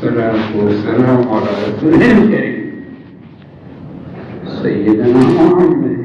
والصلاة والسلام على رسول الكريم سيدنا محمد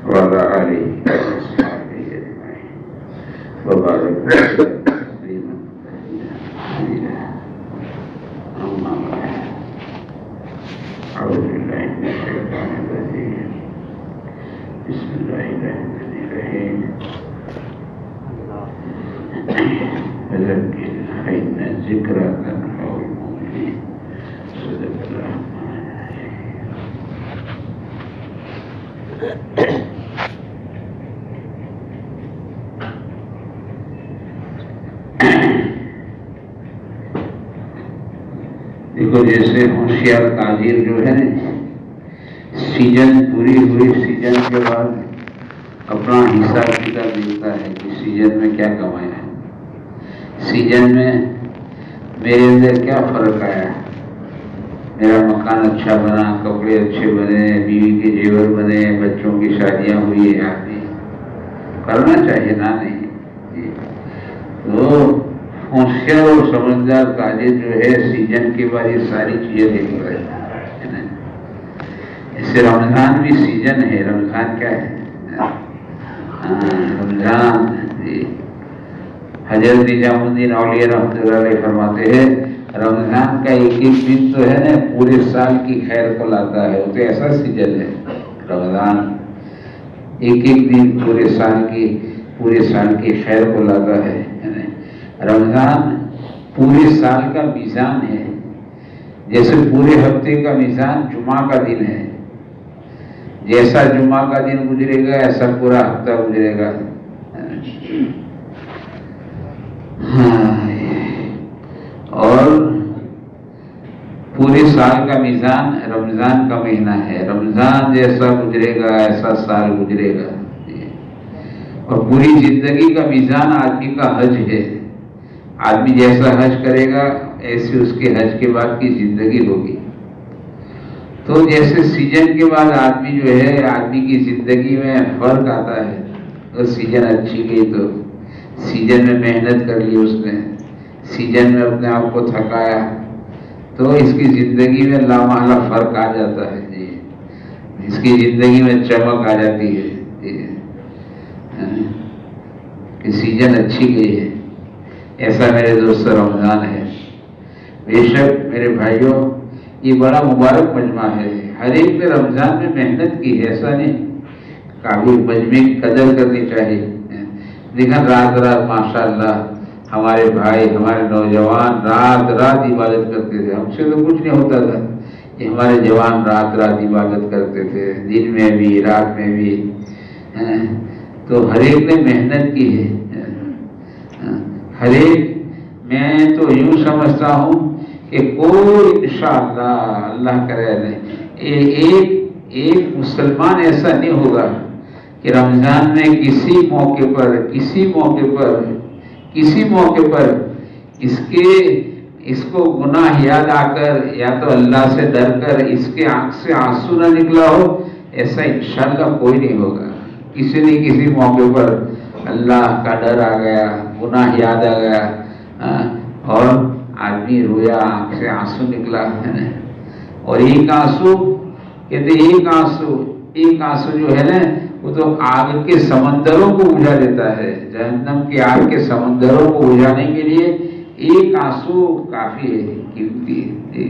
وعلى آله وصحبه أجمعين وبارك وسلم تسليما كثيرا. أما بعد، أعوذ بالله من الشيطان الرجيم. بسم الله الرحمن الرحيم. فذكر فإن الذكرى تنفع المؤمنين. صدق الله العظيم. دیکھو جیسے ہوشیار تاجر جو ہے سیزن پوری ہوئی سیزن کے بعد اپنا حساب کتاب دیکھتا ہے کہ سیزن میں کیا کمایا ہے، سیزن میں میرے اندر کیا فرق آیا، میرا مکان اچھا بنا، کپڑے اچھے بنے، بیوی کے زیور بنے، بچوں کی شادیاں ہوئی ہے، آدمی کرنا چاہیے نہ نہیں تو ہوشیار اور سمجھدار تاجر جو ہے سیزن کے بعد یہ ساری چیزیں دیکھ رہے ہیں. ایسے رمضان بھی سیزن ہے. رمضان کیا ہے؟ رمضان حضرت نظام الدین اولیاء رحمۃ اللہ علیہ فرماتے ہیں رمضان کا ایک ایک دن تو ہے نا پورے سال کی خیر کو لاتا ہے. وہ تو ایسا سیزن ہے رمضان، ایک ایک دن پورے سال کی خیر کو لاتا ہے. رمضان پورے سال کا میزان ہے، جیسے پورے ہفتے کا میزان جمعہ کا دن ہے. جیسا جمعہ کا دن گزرے گا ایسا پورا ہفتہ گزرے گا. اور پورے سال کا میزان رمضان کا مہینہ ہے. رمضان جیسا گزرے گا ایسا سال گزرے گا. اور پوری زندگی کا میزان آدمی کا حج ہے. آدمی جیسا حج کرے گا ایسے اس کے حج کے بعد کی زندگی ہوگی. تو جیسے سیزن کے بعد آدمی جو ہے آدمی کی زندگی میں فرق آتا ہے. اگر سیزن اچھی گئی تو سیزن میں محنت کر لی اس نے، سیزن میں اپنے آپ کو تھکایا تو اس کی زندگی میں لامحالہ فرق آ جاتا ہے. جی اس کی زندگی میں چمک آ جاتی ہے کہ سیزن اچھی گئی ہے. ایسا میرے دوست رمضان ہے. بے شک میرے بھائیوں یہ بڑا مبارک مجمع ہے. ہر ایک نے رمضان میں محنت کی ہے، ایسا نہیں. کافی مجمع کی قدر کرنی چاہیے. لیکن رات ماشاءاللہ ہمارے بھائی ہمارے نوجوان رات عبادت کرتے تھے. ہم سے تو کچھ نہیں ہوتا تھا. یہ ہمارے جوان رات عبادت کرتے تھے، دن میں بھی رات میں بھی. تو ہر ایک نے محنت کی ہے. ہر ایک میں تو یوں سمجھتا ہوں کہ کوئی انشاءاللہ اللہ کرے ایک مسلمان ایسا نہیں ہوگا کہ رمضان میں کسی موقع پر اس کو گناہ یاد آ کر یا تو اللہ سے ڈر کر اس کے آنکھ سے آنسو نہ نکلا ہو. ایسا انشاءاللہ کوئی نہیں ہوگا. کسی نہ کسی موقع پر اللہ کا ڈر آ گیا، گناہ یاد آ گیا اور آدمی رویا، آنکھ سے آنسو نکلا ہے نا. اور ایک آنسو کہتے ایک آنسو جو ہے نا وہ تو آگ کے سمندروں کو بجھا دیتا ہے. جہنم کی آگ کے سمندروں کو بجھانے کے لیے ایک آنسو کافی ہے، قیمتی ہے.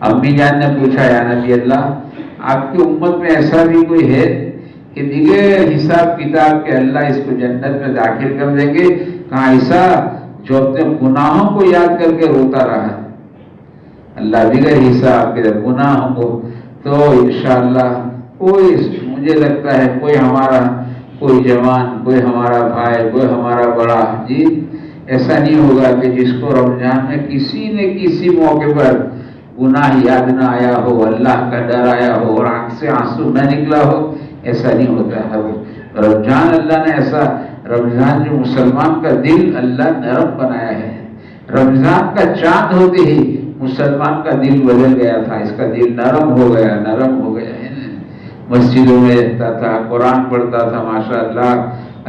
امی جان نے پوچھا یا نبی اللہ آپ کی امت میں ایسا بھی کوئی ہے کہ بغیر حساب کتاب کے اللہ اس کو جنت میں داخل کر دیں گے؟ کہاں ایسا جو اپنے گناہوں کو یاد کر کے روتا رہا. اللہ بغیر حساب کے گناہوں کو تو انشاءاللہ مجھے لگتا ہے کوئی جوان، کوئی ہمارا بھائی، کوئی ہمارا بڑا جی ایسا نہیں ہوگا کہ جس کو رمضان میں کسی نہ کسی موقع پر گناہ یاد نہ آیا ہو، اللہ کا ڈر آیا ہو اور آنکھ سے آنسو نہ نکلا ہو. ایسا نہیں ہوتا ہے. رمضان اللہ نے ایسا رمضان جو مسلمان کا دل اللہ نرم بنایا ہے. رمضان کا چاند ہوتے ہی مسلمان کا دل بدل گیا تھا. اس کا دل نرم ہو گیا ہے. مسجدوں میں رہتا تھا، قرآن پڑھتا تھا، ماشاءاللہ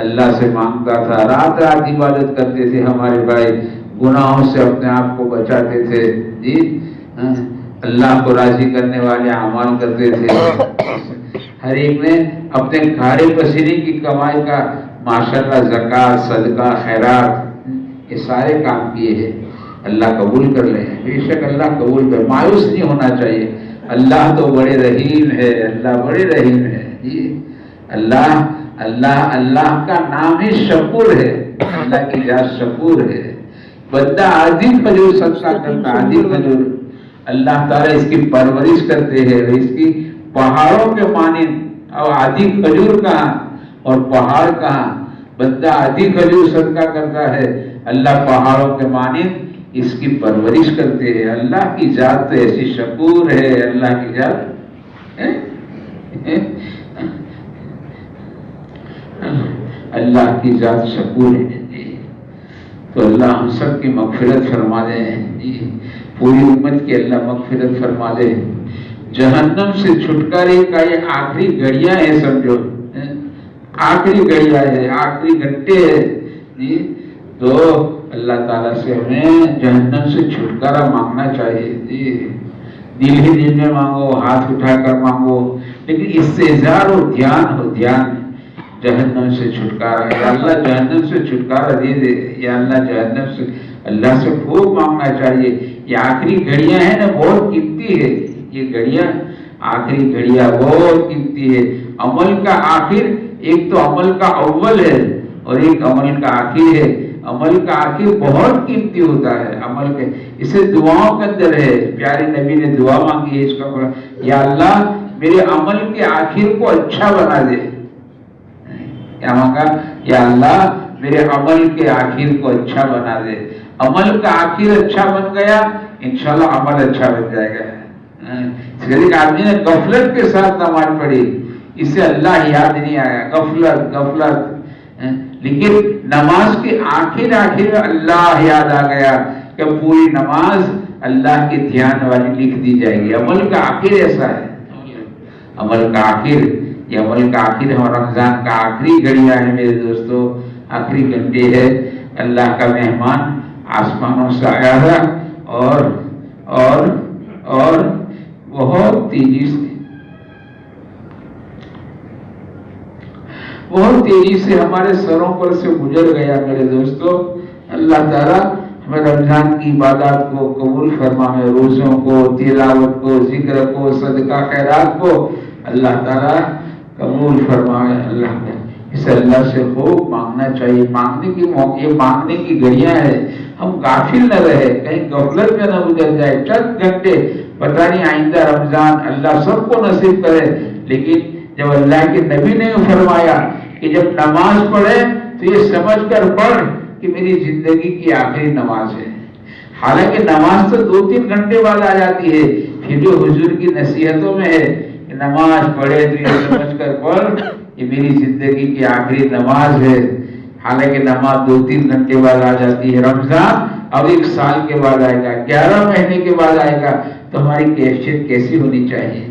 اللہ سے مانگتا تھا. رات عبادت کرتے تھے ہمارے بھائی. گناہوں سے اپنے آپ کو بچاتے تھے جی، اللہ کو راضی کرنے والے اعمال کرتے تھے، ہر ایک نے اپنے کھارے پسینے کی کمائی کا ماشاءاللہ زکوٰۃ، صدقہ، خیرات، یہ سارے کام کیے ہیں۔ اللہ قبول کر لے، بے شک اللہ قبول کر، مایوس نہیں ہونا چاہیے۔ اللہ تو بڑے رحیم ہے، اللہ بڑے رحیم ہے جی۔ اللہ کا نام ہی شکور ہے، اللہ کی ذات شکور ہے۔ بندہ آدھی کھجور صدقہ کرتا، آدھی کھجور، اللہ تعالیٰ اس کی پرورش کرتے ہیں، اس کی پہاڑوں کے مانند۔ اور آدھی کھجور کہاں اور پہاڑ کہاں، بندہ آدھی کھجور صدقہ کرتا ہے، اللہ پہاڑوں کے مانند اس کی پرورش کرتے ہیں۔ اللہ کی ذات تو ایسی شکور ہے، اللہ کی ذات اللہ کی ذات شکور ہے۔ تو اللہ ہم سب کی مغفرت فرما دے جی، پوری امت کی اللہ مغفرت فرما دے۔ جہنم سے چھٹکارے کا یہ آخری گھڑیاں ہے، سمجھو آخری گھڑیاں ہے، آخری گھنٹے ہے جی۔ تو اللہ تعالیٰ سے ہمیں جہنم سے چھٹکارا مانگنا چاہیے جی، دل ہی دل میں مانگو، ہاتھ اٹھا کر مانگو، لیکن اس سے اظہار ہو، دھیان جہنم سے چھٹکارا، یا اللہ جہنم سے چھٹکارا دے دے، یا اللہ جہنم سے، اللہ سے خوب مانگنا چاہیے۔ یہ آخری گھڑیاں ہیں نا، بہت قیمتی ہے یہ گھڑیاں، آخری گھڑیاں بہت قیمتی ہے۔ عمل کا آخر ایک تو عمل کا اول ہے اور ایک عمل کا آخر ہے۔ عمل کا آخر بہت قیمتی ہوتا ہے، عمل کے اسے دعاؤں کے اندر ہے۔ پیارے نبی نے دعا مانگی ہے اس کا، یا اللہ میرے عمل کے آخر کو اچھا بنا دے، کیا مانگا؟ یا اللہ میرے عمل کے آخر کو اچھا بنا دے۔ عمل کا آخر اچھا بن گیا، انشاءاللہ عمل اچھا بن جائے گا۔ ایک آدمی نے غفلت کے ساتھ نماز پڑھی، اس سے اللہ یاد نہیں آیا، غفلت، لیکن نماز کے آخر میں اللہ یاد آ گیا کہ پوری نماز اللہ کے دھیان والی لکھ دی جائے گی۔ عمل کا آخر ایسا ہے، عمل کا آخر، یہ عمل کا آخر ہے، اور رمضان کا آخری گھڑیاں ہے میرے دوستو، آخری گھنٹے ہے۔ اللہ کا مہمان آسمانوں سے آیا ہے اور بہت تیزی سے ہمارے سروں پر سے گزر گیا میرے دوستو۔ اللہ تعالیٰ ہمیں رمضان کی عبادات کو قبول فرمائے، روزوں کو، تلاوت کو، ذکر کو، صدقہ خیرات کو اللہ تعالیٰ قبول فرمائے۔ اسے اللہ سے خوب مانگنا چاہیے، مانگنے کی گھڑیاں ہیں، ہم غافل نہ رہے، کہیں غفلت میں نہ گزر جائے۔ چند گھنٹے، پتہ نہیں آئندہ رمضان اللہ سب کو نصیب کرے، لیکن جب اللہ کے نبی نے فرمایا کہ جب نماز پڑھے تو یہ سمجھ کر پڑھ کہ میری زندگی کی آخری نماز ہے۔ حالانکہ نماز تو 2-3 گھنٹے بعد آ جاتی ہے، پھر جو حضور کی نصیحتوں میں ہے کہ نماز پڑھے تو یہ سمجھ کر پڑھ یہ میری زندگی کی آخری نماز ہے۔ حالانکہ نماز 2-3 گھنٹے بعد آ جاتی ہے۔ رمضان اب 1 سال کے بعد آئے گا، 11 مہینے کے بعد آئے گا، تو ہماری کیفیت کیسی ہونی چاہیے؟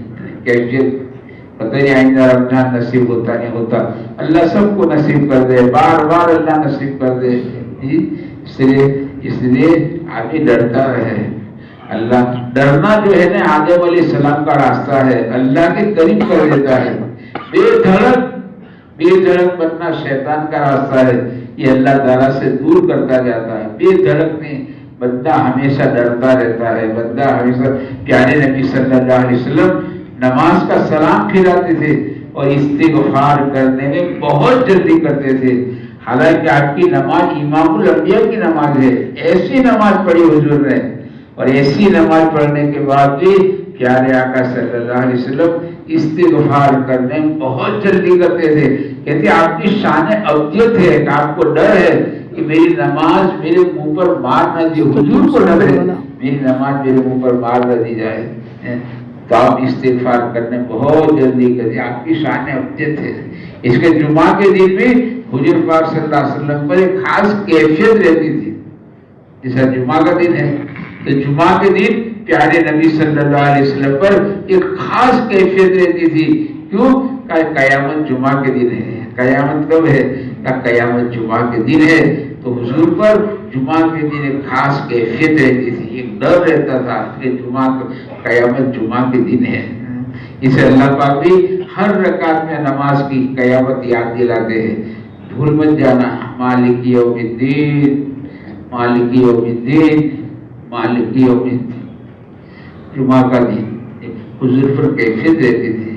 کیفیت پتہ نہیں آئندہ رمضان نصیب ہوتا نہیں ہوتا، اللہ سب کو نصیب کر دے، بار بار اللہ نصیب کر دے جی۔ اس لیے آدمی ڈرتا رہے۔ اللہ ڈرنا جو ہے نا آدم علیہ السلام کا راستہ ہے، اللہ کے قریب کر دیتا ہے۔ بے دھڑک بننا شیطان کا راستہ ہے، یہ اللہ تعالیٰ سے دور کرتا جاتا ہے۔ بے دھڑک میں بندہ ہمیشہ ڈرتا رہتا ہے، بندہ ہمیشہ۔ پیارے نبی صلی اللہ علیہ وسلم نماز کا سلام پھراتے تھے اور استغفار کرنے میں بہت جلدی کرتے تھے۔ حالانکہ آپ کی نماز امام الانبیاء کی نماز ہے، ایسی نماز پڑھی حضور نے، اور ایسی نماز پڑھنے کے بعد بھی پیارے آقا صلی اللہ علیہ وسلم استغفار کرنے میں بہت جلدی کرتے تھے۔ کہتے آپ کی شان ابدیت ہے کہ آپ کو ڈر ہے کہ میری نماز میرے منہ پر مار نہ دی، حضور کو ڈر ہے میری نماز میرے منہ پر مار نہ دی جائے، تو آپ استغفار کرنے بہت جلدی کرتے، آپ کی شان ابدیت ہے۔ اس کے جمعہ کے دن بھی حضور پاک صلی اللہ علیہ وسلم پر ایک خاص کیفیت رہتی تھی۔ جیسا جمعہ کا دن ہے تو جمعہ کے دن پیارے نبی صلی اللہ علیہ وسلم پر ایک خاص کیفیت رہتی تھی۔ کیوں؟ کہ قیامت جمعہ کے دن ہے۔ قیامت کب ہے؟ کہ قیامت جمعہ کے دن ہے، تو تو حضور پر جمعہ کے دن ایک خاص کیفیت رہتی تھی، ایک ڈر رہتا تھا کہ جمعہ قیامت جمعہ کے دن ہے. اسے اللہ پاک بھی ہر رکعت میں نماز کی قیامت یاد دلاتے ہیں. بھول مت جانا، مالک یوم الدین، مالک یوم الدین، مالک یوم الدین. جمعہ کا دن حضور پر کیفیت رہتی تھی.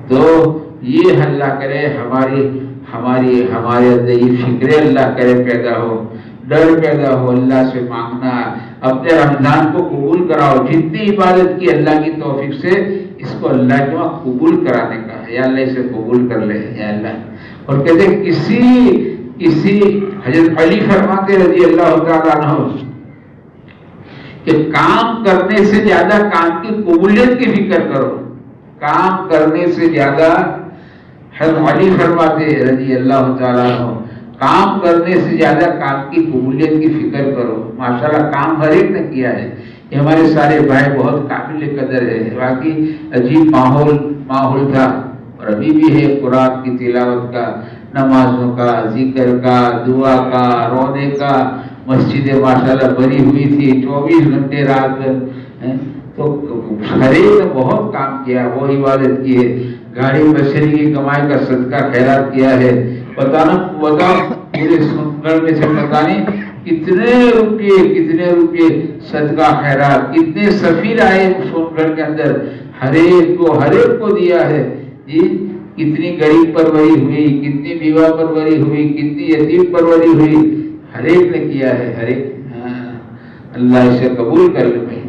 تو یہ اللہ کرے ہمارے اندر یہ فکر اللہ کرے پیدا ہو، ڈر پیدا ہو، اللہ سے مانگنا. اپنے رمضان کو قبول کراؤ، جتنی عبادت کی اللہ کی توفیق سے اس کو اللہ کے وہاں قبول کرانے کا. یا اللہ اسے قبول کر لے یا اللہ. اور کہتے کسی حضرت علی فرماتے رضی اللہ تعالیٰ عنہ کہ کام کرنے سے زیادہ کام کی قبولیت کی فکر کرو. کام کرنے سے زیادہ، حضرت علی فرماتے رضی اللہ تعالیٰ عنہ، کام کرنے سے زیادہ کام کی قبولیت کی فکر کرو. ماشاءاللہ کام ہر ایک نے کیا ہے. یہ ہمارے سارے بھائی بہت قابل قدر ہے. باقی عجیب ماحول تھا اور ابھی بھی ہے. قرآن کی تلاوت کا، نمازوں کا، ذکر کا، دعا کا، رونے کا. مسجدیں ماشاءاللہ بنی ہوئی تھی 24 گھنٹے رات میں. تو ہر ایک نے بہت کام کیا، وہ عبادت کی ہے. گاڑی بشری کی کمائی کا صدقہ خیرات کیا ہے. بتاؤ پورے سونگڑ میں سے پتہ نہیں کتنے روپے صدقہ خیرات، کتنے سفیر آئے سونگڑ کے اندر، ہر ایک کو دیا ہے. جی کتنی غریب پروری ہوئی، کتنی بیوہ پروری ہوئی، کتنی یتیم پروری ہوئی، ہر ایک نے کیا ہے. ہر ایک اللہ اسے قبول کر لے بھائی.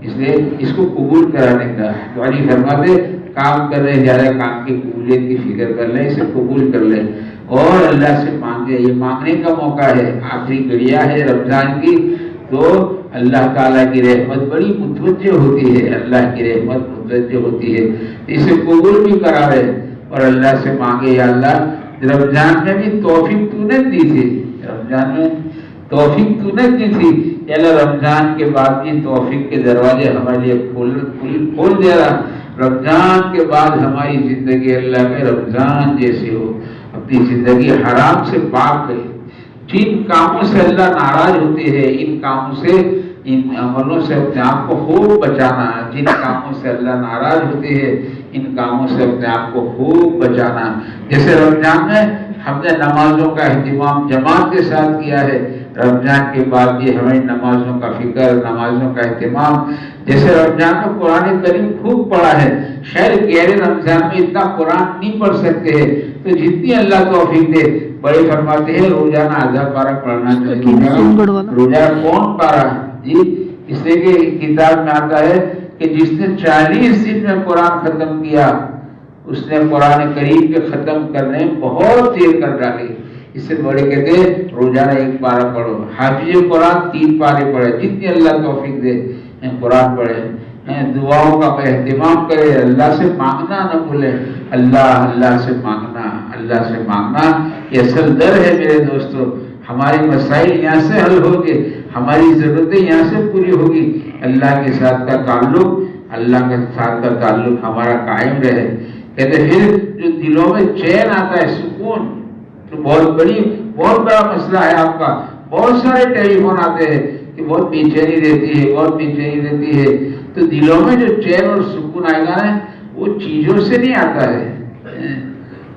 اس لیے اس کو قبول کرانے کا. تو علی فرماتے کام کر رہے زیادہ کام کی قبولیت کی فکر کر لیں، اسے قبول کر لیں اور اللہ سے مانگے. یہ مانگنے کا موقع ہے، آخری گھڑیاں ہے رمضان کی. تو اللہ تعالیٰ کی رحمت بڑی متوجہ ہوتی ہے، اللہ کی رحمت متوجہ ہوتی ہے. اسے قبول بھی کرا رہے اور اللہ سے مانگے یا اللہ رمضان میں بھی توفیق تو نے دی تھی، رمضان میں توفیق تو نے دی تھی. اللہ رمضان کے بعد بھی توفیق کے دروازے ہمارے لیے کھول دے رہا. رمضان کے بعد ہماری زندگی اللہ میں رمضان جیسی ہو. اپنی زندگی حرام سے پاک ہے. جن کاموں سے اللہ ناراض ہوتے ہیں ان کاموں سے، ان عملوں سے اپنے آپ کو خوب بچانا. جن کاموں سے اللہ ناراض ہوتے ہیں ان کاموں سے اپنے آپ کو خوب بچانا. جیسے رمضان میں ہم نے نمازوں کا اہتمام جماعت کے ساتھ کیا ہے، رمضان کے بعد بھی ہمیں نمازوں کا فکر، نمازوں کا اہتمام. جیسے رمضان میں قرآن کریم خوب پڑھا ہے، شاید گہرے رمضان میں اتنا قرآن نہیں پڑھ سکتے ہیں، تو جتنی اللہ توفیق دے. بڑے فرماتے ہیں روزانہ آدھا پارہ پڑھنا چاہیے. روزانہ کون پارہ؟ جی اس لیے کہ کتاب میں آتا ہے کہ جس نے 40 دن میں قرآن ختم کیا اس نے قرآن کریم کے ختم کرنے میں بہت دیر کر ڈالی. اس سے بڑے کہتے ہیں روزانہ ایک پارہ پڑھو. حافظ قرآن 3 پارے پڑھے، جتنی اللہ توفیق دے قرآن پڑھے. دعاؤں کا اہتمام کرے، اللہ سے مانگنا نہ بھولے. اللہ سے مانگنا یہ اصل در ہے میرے دوستو. ہمارے مسائل یہاں سے حل ہوگے، ہماری ضرورتیں یہاں سے پوری ہوگی. اللہ کے ساتھ کا تعلق ہمارا قائم رہے. کہتے پھر جو دلوں میں چین آتا ہے، سکون، تو بہت بڑا مسئلہ ہے آپ کا. بہت سارے ٹیلی فون آتے ہیں کہ بہت بےچینی رہتی ہے. تو دلوں میں جو چین اور سکون آئے گا نا، وہ چیزوں سے نہیں آتا ہے.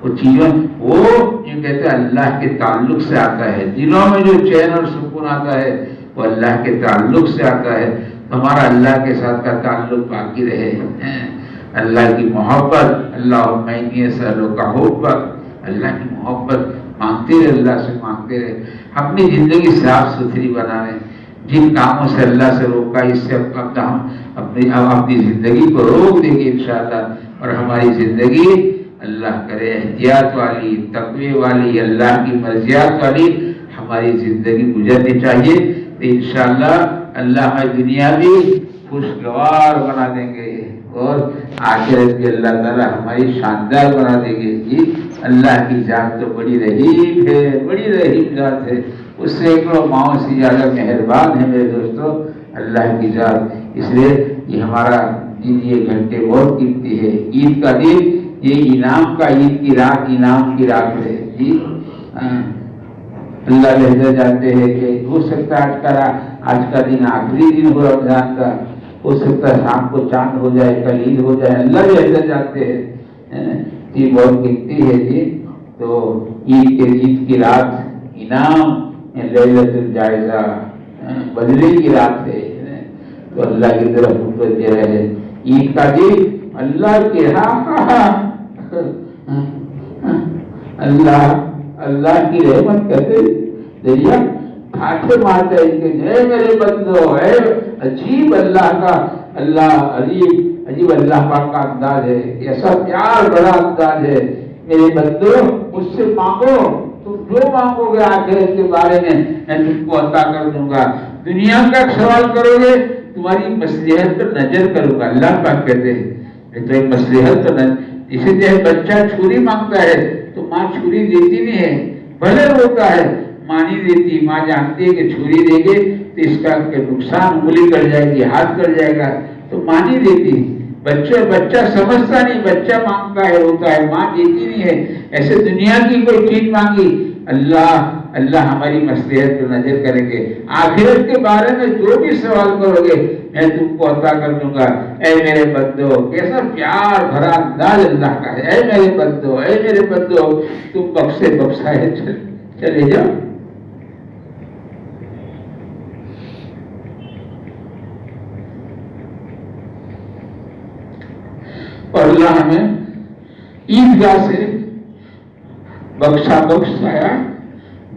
وہ جو کہتے ہیں اللہ کے تعلق سے آتا ہے. دلوں میں جو چین اور سکون آتا ہے وہ اللہ کے تعلق سے آتا ہے. ہمارا اللہ کے ساتھ کا تعلق باقی رہے. اللہ کی محبت، اللہم انی اسألک حبک، اللہ کی محبت مانگتے رہے، اللہ سے مانگتے رہے. اپنی زندگی صاف ستھری بنا رہے. جن کاموں سے اللہ سے روکا اس سے ہم اپنی زندگی کو روک دیں گے انشاءاللہ. اور ہماری زندگی اللہ کرے احتیاط والی، تقوی والی، اللہ کی مرضیات والی ہماری زندگی گزرنی چاہیے. تو انشاءاللہ اللہ ہماری دنیا بھی خوشگوار بنا دیں گے اور آخرت بھی اللہ تعالیٰ ہماری شاندار بنا دیں گے. جی اللہ کی ذات تو بڑی رحیم ہے، بڑی رحیم ذات ہے. اس سے سینکڑوں ماؤں سے زیادہ مہربان ہے میرے دوستوں اللہ کی ذات. اس لیے یہ ہمارا دن، یہ گھنٹے بہت قیمتی ہے. عید کا دن یہ عید کی رات ہے. جی اللہ لہجہ جانتے ہیں کہ ہو سکتا ہے آج کا دن آخری دن ہو رمضان کا، ہو سکتا ہے شام کو چاند ہو جائے، کل عید ہو جائے، اللہ لہجہ جانتے ہیں یہ بہت قیمتی ہے جی۔ تو عید کی رات انعام لیلۃ الجائزہ بدلے کی رات ہے، تو اللہ کی طرف متوجہ ہے۔ عید کا دن اللہ کے اللہ کی رحمت کہتے دریا ہاتھے مارتا ہے کہ اے میرے بندو، اے عجیب اللہ کا عجیب اللہ پاک کا انداز ہے، ایسا پیار بڑا انداز ہے۔ میرے بندو مجھ سے مانگو، تم جو مانگو گے آخرت کے بارے میں تم کو عطا کر دوں گا۔ دنیا کا سوال کرو گے تمہاری مصلحت پر نظر کروں گا، اللہ پاک کہتے ہیں۔ تو ایک مصلحت پر نظر، اسی طرح بچہ چھری مانگتا ہے تو ماں چھری دیتی نہیں ہے، بھلے ہوتا ہے ماں نہیں دیتی۔ ماں جانتی ہے کہ چھری دے گے تو اس کا نقصان، انگلی کٹ جائے گی، ہاتھ کٹ جائے گا، تو ماں نہیں دیتی۔ بچہ سمجھتا نہیں، بچہ مانگتا ہے، ہوتا ہے، ماں دیتی نہیں ہے۔ ایسے دنیا کی کوئی چیز مانگی، اللہ ہماری مصلحت پر نظر کریں گے۔ آخرت کے بارے میں جو بھی سوال کرو گے میں تم کو عطا کر دوں گا۔ اے میرے بندو، کیسا پیار بھرا انداز اللہ کا ہے۔ اے میرے بندو، اے میرے بندو، تم بخشے بخشائے چلے جاؤ۔ اور اللہ ہمیں عیدگاہ سے بخشایا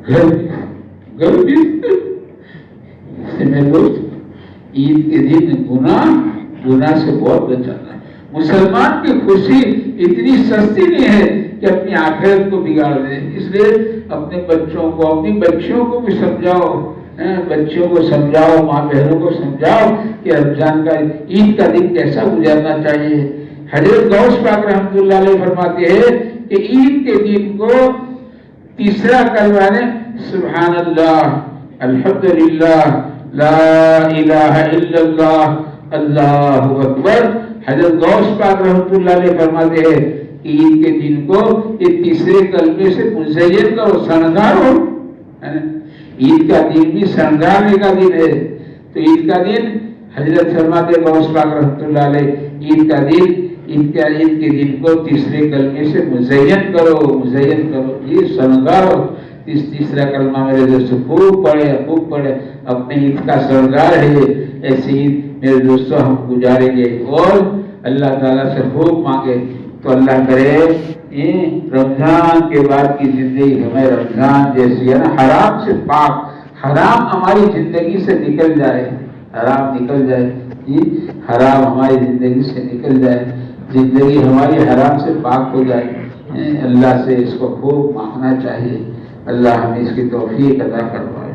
گھر بھی دوست، عید کے دن گناہ سے بہت بچانا ہے۔ مسلمان کی خوشی اتنی سستی نہیں ہے کہ اپنی آخرت کو بگاڑ دے، اس لیے اپنے بچوں کو، اپنی بچیوں کو بھی سمجھاؤ، بچیوں کو سمجھاؤ، ماں بہنوں کو سمجھاؤ کہ رمضان کا عید کا دن کیسا گزارنا چاہیے۔ حضرت غوث پاک رحمۃ اللہ علیہ فرماتے ہیں کہ عید کے دن کو تیسرا کلمہ ہے سبحان اللہ، الحمدللہ، لا الہ الا اللہ، اللہ اکبر۔ حضرت غوث پاک رحمۃ اللہ علیہ فرماتے ہیں کہ عید کے دن کو یہ تیسرے کلمے سے مزین کرو، شرمگارو۔ عید کا دن بھی شرمگارنے کا دن ہے، تو عید کا دن حضرت فرماتے غوث پاک رحمۃ اللہ علیہ عید کے دن کو تیسرے کلمے سے مزین کرو یہ شرمگارو۔ تیسرا کلمہ میرے دوستوں خوب پڑھے، اپنے عید کا شرمگار ہے۔ ایسی عید میرے دوستوں ہم گزاریں گے اور اللہ تعالیٰ سے خوب مانگے تو اللہ کرے رمضان کے بعد کی زندگی ہمیں رمضان جیسی ہے نا، حرام سے پاک، حرام ہماری زندگی سے نکل جائے، حرام نکل جائے جی، حرام ہماری زندگی سے نکل جائے، زندگی ہماری حرام سے پاک ہو جائے۔ اللہ سے اس کو خوب مانگنا چاہیے، اللہ ہمیں اس کی توفیق عطا کروائے۔